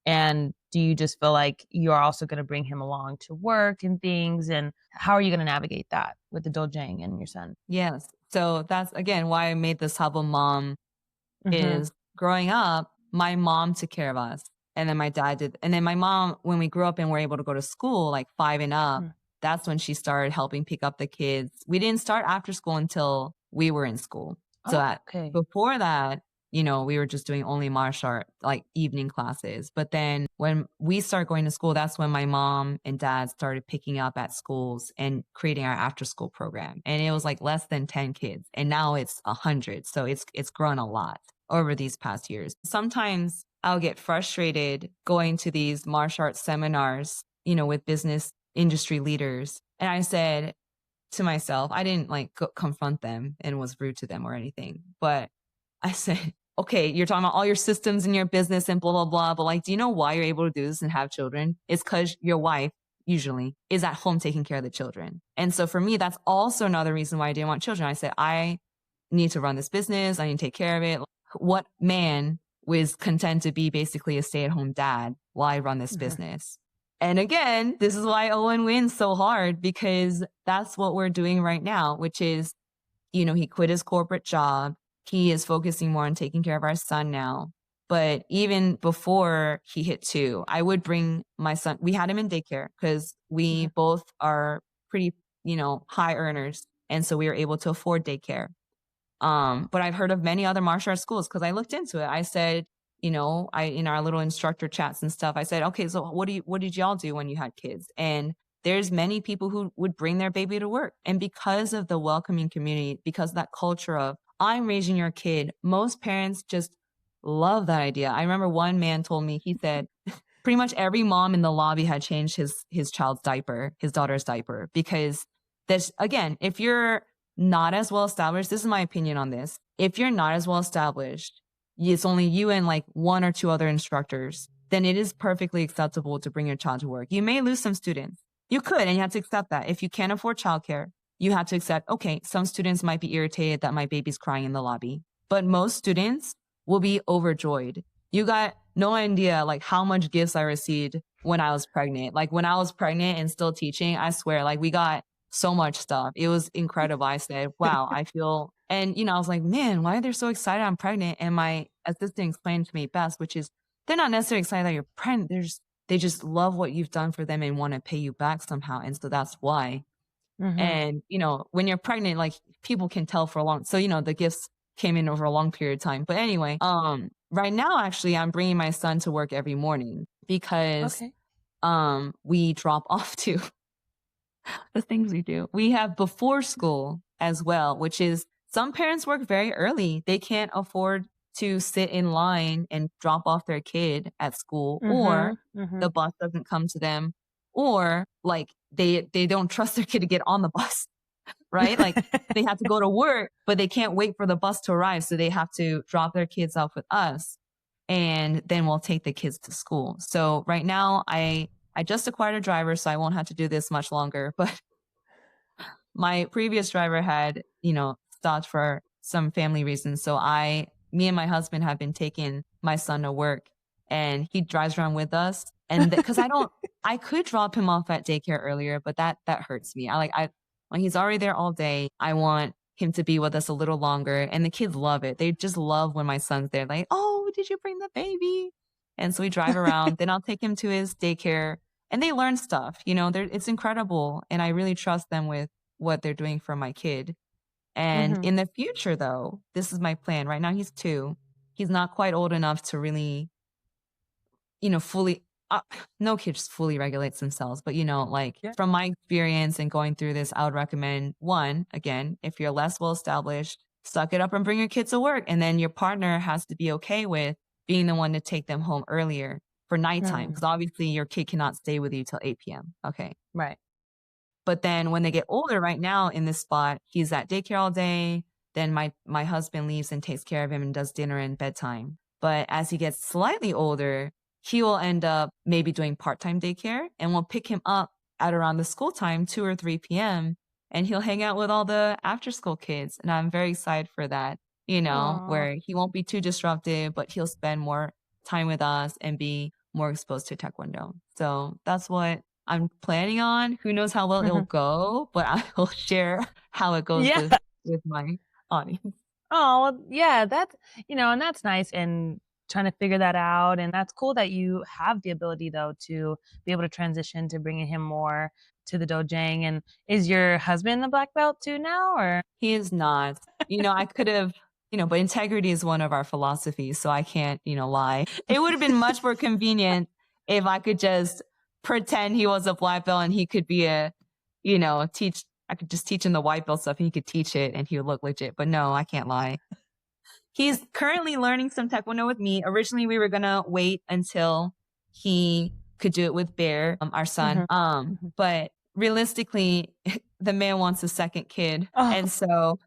And do you just feel like you're also going to bring him along to work and things? And how are you going to navigate that with the Dojang and your son? Yes. So that's again why I made this Sabum Mom Mm-hmm. is growing up, my mom took care of us. And then my dad did. And then my mom, when we grew up and were able to go to school, like 5 and up, that's when she started helping pick up the kids. We didn't start after school until we were in school. So Oh, okay. before that, we were just doing only martial art, like evening classes. But then when we started going to school, that's when my mom and dad started picking up at schools and creating our after school program. And it was like less than 10 kids. And now it's 100. So it's grown a lot over these past years. Sometimes I'll get frustrated going to these martial arts seminars, with business industry leaders. And I said to myself, I didn't like confront them and was rude to them or anything, but I said, okay, you're talking about all your systems in your business and blah, blah, blah. But like, do you know why you're able to do this and have children? It's because your wife usually is at home taking care of the children. And so for me, that's also another reason why I didn't want children. I said, I need to run this business. I need to take care of it. What man was content to be basically a stay-at-home dad while I run this business? And again, this is why Owen wins so hard, because that's what we're doing right now, which is, he quit his corporate job. He is focusing more on taking care of our son now. But even before he hit 2, I would bring my son. We had him in daycare because we both are pretty, high earners. And so we were able to afford daycare. But I've heard of many other martial arts schools because I looked into it. I said, in our little instructor chats and stuff, I said, okay, so what did y'all do when you had kids? And there's many people who would bring their baby to work. And because of the welcoming community, because of that culture of I'm raising your kid, most parents just love that idea. I remember one man told me, he said, pretty much every mom in the lobby had changed his child's diaper, his daughter's diaper, because there's, again, if you're not as well established, this is my opinion on this. If you're not as well established, it's only you and like 1 or 2 other instructors, then it is perfectly acceptable to bring your child to work. You may lose some students. You could, and you have to accept that. If you can't afford childcare, you have to accept, okay, some students might be irritated that my baby's crying in the lobby, but most students will be overjoyed. You got no idea like how much gifts I received when I was pregnant. Like when I was pregnant and still teaching, I swear, like we got so much stuff. It was incredible. I said, wow, I feel, and I was like, man, why are they so excited I'm pregnant? And my assistant explained to me best, which is they're not necessarily excited that you're pregnant. They just love what you've done for them and want to pay you back somehow. And so that's why. Mm-hmm. And, when you're pregnant, like people can tell for a long, so, the gifts came in over a long period of time. But anyway, right now, actually, I'm bringing my son to work every morning because, Okay. we drop off to the things we do. We have before school as well, which is some parents work very early. They can't afford to sit in line and drop off their kid at school, or Mm-hmm. Mm-hmm. the bus doesn't come to them, or like they don't trust their kid to get on the bus, right? Like they have to go to work, but they can't wait for the bus to arrive. So they have to drop their kids off with us, and then we'll take the kids to school. So right now I just acquired a driver, so I won't have to do this much longer. But my previous driver had, stopped for some family reasons. So me and my husband have been taking my son to work, and he drives around with us. And because I could drop him off at daycare earlier, but that hurts me. When he's already there all day, I want him to be with us a little longer. And the kids love it. They just love when my son's there. Like, oh, did you bring the baby? And so we drive around. Then I'll take him to his daycare, and they learn stuff. It's incredible. And I really trust them with what they're doing for my kid. And Mm-hmm. in the future, though, this is my plan. Right now, he's 2. He's not quite old enough to really, fully, no kid just fully regulates themselves. But, like Yeah. from my experience and going through this, I would recommend one, again, if you're less well established, suck it up and bring your kids to work. And then your partner has to be okay with being the one to take them home earlier for nighttime. Because obviously your kid cannot stay with you till 8 p.m. Okay. Right. But then when they get older, right now in this spot, he's at daycare all day. Then my husband leaves and takes care of him and does dinner and bedtime. But as he gets slightly older, he will end up maybe doing part-time daycare, and we'll pick him up at around the school time, 2 or 3 p.m. And he'll hang out with all the after school kids. And I'm very excited for that, Aw. where he won't be too disruptive, but he'll spend more time with us and be more exposed to Taekwondo. So that's what I'm planning on. Who knows how well it'll Mm-hmm. go, but I will share how it goes Yeah. with my audience. Oh, well, yeah, that's, and that's nice and trying to figure that out. And that's cool that you have the ability, though, to be able to transition to bringing him more to the Dojang. And is your husband a black belt too now, or? He is not. I could have, but integrity is one of our philosophies, so I can't, lie. It would have been much more convenient if I could just pretend he was a black belt and he could be I could just teach him the white belt stuff and he could teach it and he would look legit. But no, I can't lie. He's currently learning some Taekwondo with me. Originally, we were going to wait until he could do it with Bear, our son. Mm-hmm. But realistically, the man wants a second kid. Oh. And so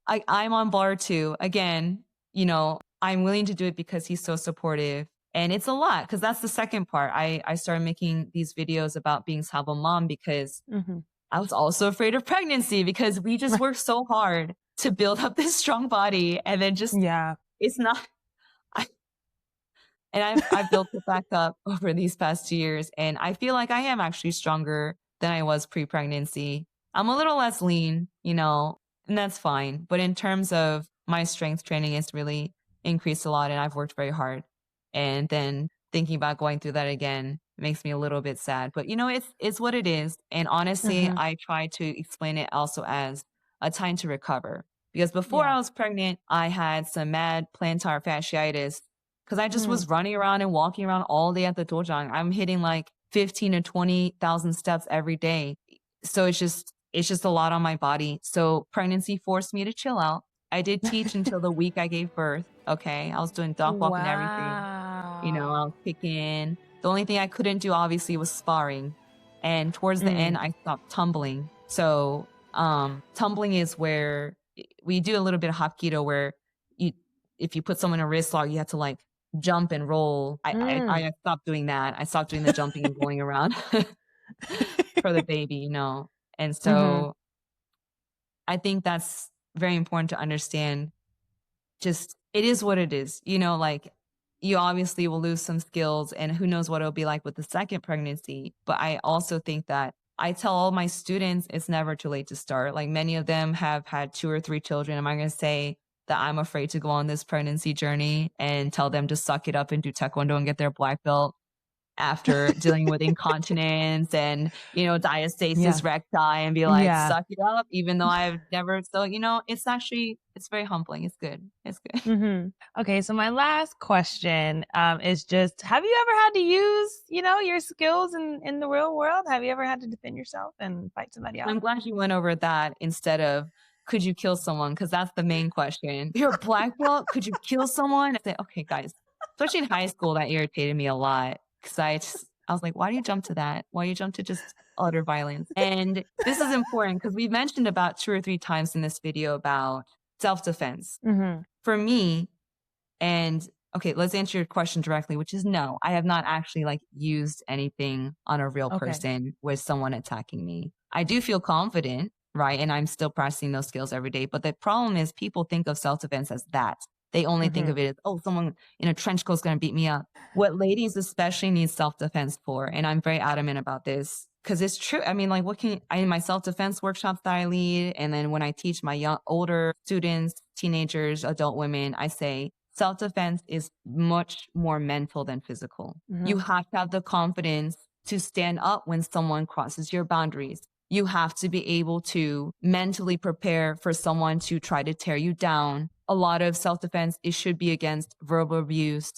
I'm on board too. Again, I'm willing to do it because he's so supportive. And it's a lot because that's the second part. I started making these videos about being Sabum Mom because Mm-hmm. I was also afraid of pregnancy because we just work so hard to build up this strong body. And then just, Yeah. it's not, I've built it back up over these past 2 years. And I feel like I am actually stronger than I was pre-pregnancy. I'm a little less lean, and that's fine. But in terms of my strength training, it's really increased a lot and I've worked very hard. And then thinking about going through that again makes me a little bit sad. But it's what it is. And honestly, Mm-hmm. I try to explain it also as a time to recover. Because before Yeah. I was pregnant, I had some mad plantar fasciitis because I just was running around and walking around all day at the Dojang. I'm hitting like 15 to 20,000 steps every day. So it's just a lot on my body. So pregnancy forced me to chill out. I did teach until the week I gave birth. Okay. I was doing dog walk and everything. I Wow. was kicking. The only thing I couldn't do obviously was sparring. And towards the end, I stopped tumbling. So tumbling is where we do a little bit of hapkido where if you put someone in a wrist lock, you have to like jump and roll. I stopped doing that. I stopped doing the jumping and rolling around for the baby, And Mm-hmm. so I think that's very important to understand. Just it is what it is, like you obviously will lose some skills and who knows what it'll be like with the second pregnancy. But I also think that I tell all my students it's never too late to start. Like many of them have had 2 or 3 children. Am I going to say that I'm afraid to go on this pregnancy journey and tell them to suck it up and do Taekwondo and get their black belt? after dealing with incontinence and, diastasis recti, and be like, Yeah. suck it up, even though I've never. So, it's very humbling. It's good. It's good. Okay, so my last question is just, have you ever had to use, your skills in the real world? Have you ever had to defend yourself and fight somebody off? I'm glad you went over that instead of, could you kill someone? Because that's the main question. You're a black belt. Could you kill someone? I say, okay, guys. Especially in high school, that irritated me a lot because I was like, why do you jump to that? Why do you jump to just utter violence? And this is important because we mentioned about 2 or 3 times in this video about self-defense. For me, and okay, let's answer your question directly, which is no, I have not actually used anything on a real person with someone attacking me. I do feel confident, right? And I'm still practicing those skills every day. But the problem is people think of self-defense as that. They only think of it as, oh, someone in a trench coat is going to beat me up. What ladies especially need self-defense for, and I'm very adamant about this, because it's true. I mean, in my self-defense workshops that I lead, and then when I teach my older students, teenagers, adult women, I say, self-defense is much more mental than physical. You have to have the confidence to stand up when someone crosses your boundaries. You have to be able to mentally prepare for someone to try to tear you down. A lot of self-defense, it should be against verbal abuse,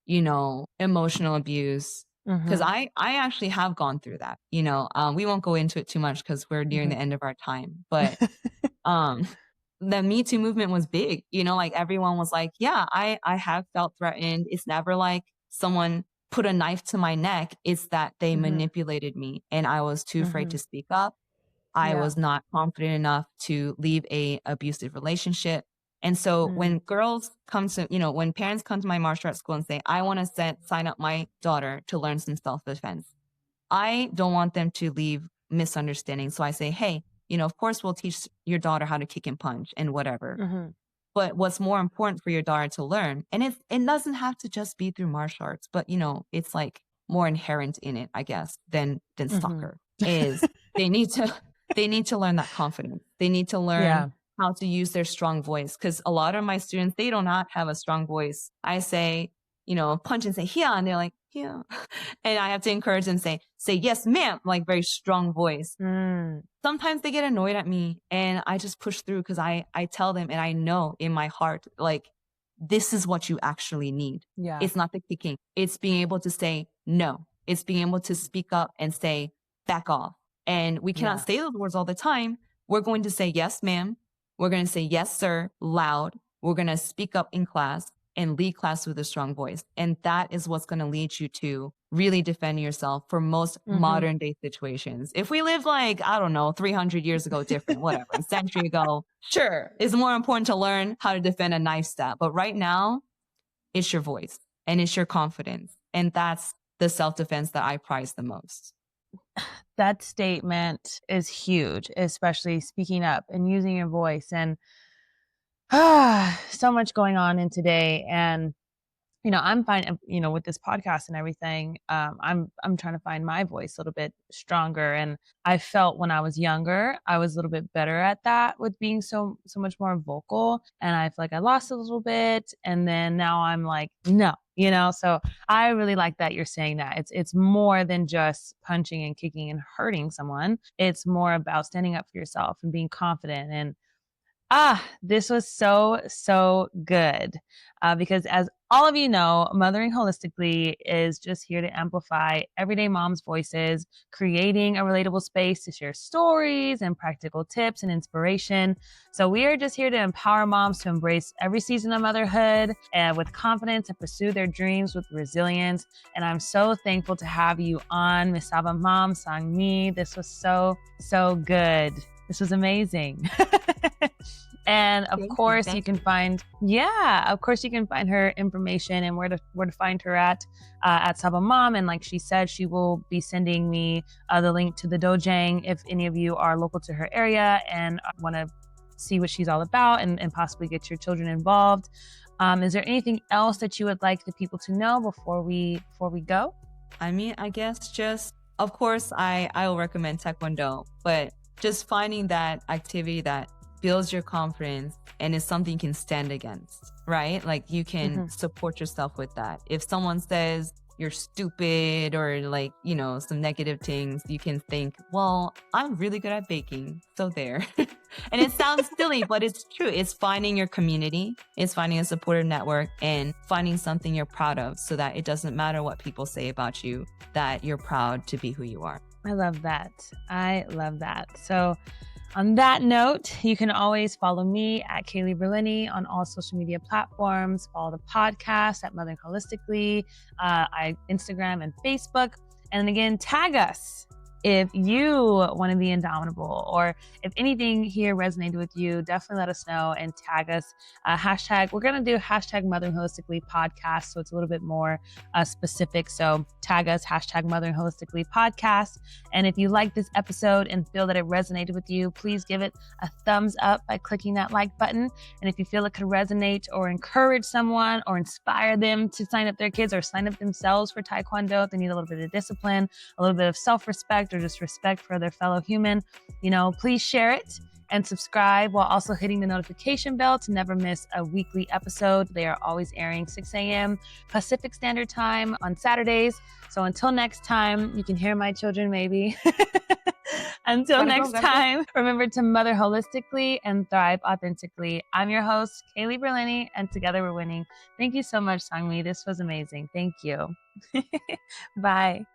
emotional abuse. Because I actually have gone through that. We won't go into it too much because we're nearing the end of our time. But the Me Too movement was big. Everyone was like, yeah, I have felt threatened. It's never like someone put a knife to my neck. It's that they manipulated me and I was too afraid to speak up. I was not confident enough to leave a abusive relationship. And so when girls come to, when parents come to my martial arts school and say, I want to sign up my daughter to learn some self-defense, I don't want them to leave misunderstanding. So I say, hey, of course we'll teach your daughter how to kick and punch and whatever. But what's more important for your daughter to learn, and it doesn't have to just be through martial arts, but it's more inherent in it, I guess, than soccer, is they need to learn that confidence. They need to learn how to use their strong voice. Because a lot of my students, they do not have a strong voice. I say, punch and say, here, and they're like, yeah. And I have to encourage them, say, yes, ma'am, very strong voice. Sometimes they get annoyed at me and I just push through because I tell them, and I know in my heart, this is what you actually need. It's not the kicking. It's being able to say no. It's being able to speak up and say, back off. And we cannot say those words all the time. We're going to say, yes, ma'am. We're going to say, yes, sir, loud. We're going to speak up in class and lead class with a strong voice. And that is what's going to lead you to really defend yourself for most modern day situations. If we lived 300 years ago, different, whatever, a century ago, sure, it's more important to learn how to defend a knife stab. But right now, it's your voice and it's your confidence. And that's the self-defense that I prize the most. That statement is huge, especially speaking up and using your voice. And so much going on in today. And I'm fine, with this podcast and everything. I'm trying to find my voice a little bit stronger. And I felt when I was younger, I was a little bit better at that with being so much more vocal. And I feel like I lost a little bit. And then now I'm like, no, so I really like that you're saying that. It's more than just punching and kicking and hurting someone. It's more about standing up for yourself and being confident. And this was so good. Because as all of you know, Mothering Holistically is just here to amplify everyday moms' voices, creating a relatable space to share stories and practical tips and inspiration. So we are just here to empower moms to embrace every season of motherhood and with confidence and pursue their dreams with resilience. And I'm so thankful to have you on, Miss Sabum Mom, Sang Mee. This was so good. This was amazing. And of course you can find her information and where to find her at Sabum Mom. And like she said, she will be sending me the link to the Dojang if any of you are local to her area and want to see what she's all about and possibly get your children involved. Is there anything else that you would like the people to know before we go? I mean, I guess just, of course, I will recommend Taekwondo, but just finding that activity that builds your confidence and is something you can stand against, right? You can support yourself with that. If someone says, you're stupid or like, you know, some negative things, you can think, well, I'm really good at baking. So there. And it sounds silly, but it's true. It's finding your community, it's finding a supportive network and finding something you're proud of so that it doesn't matter what people say about you, that you're proud to be who you are. I love that. I love that. So on that note, you can always follow me at Kaylee Berlini on all social media platforms. Follow the podcast at Mothering Holistically, Instagram and Facebook. And again, tag us if you want to be indomitable, or if anything here resonated with you. Definitely let us know and tag us. Hashtag, we're going to do hashtag Mothering Holistically podcast, so it's a little bit more specific. So tag us, hashtag Mothering Holistically podcast. And if you like this episode and feel that it resonated with you, please give it a thumbs up by clicking that like button. And if you feel it could resonate or encourage someone or inspire them to sign up their kids or sign up themselves for Taekwondo, if they need a little bit of discipline, a little bit of self-respect, or just respect for their fellow human, you know, please share it and subscribe while also hitting the notification bell to never miss a weekly episode. They are always airing 6 a.m. Pacific Standard Time on Saturdays. So until next time, you can hear my children maybe. Until next time, remember to mother holistically and thrive authentically. I'm your host, Kaylee Berlini, and together we're winning. Thank you so much, Sang Mee. This was amazing. Thank you. Bye.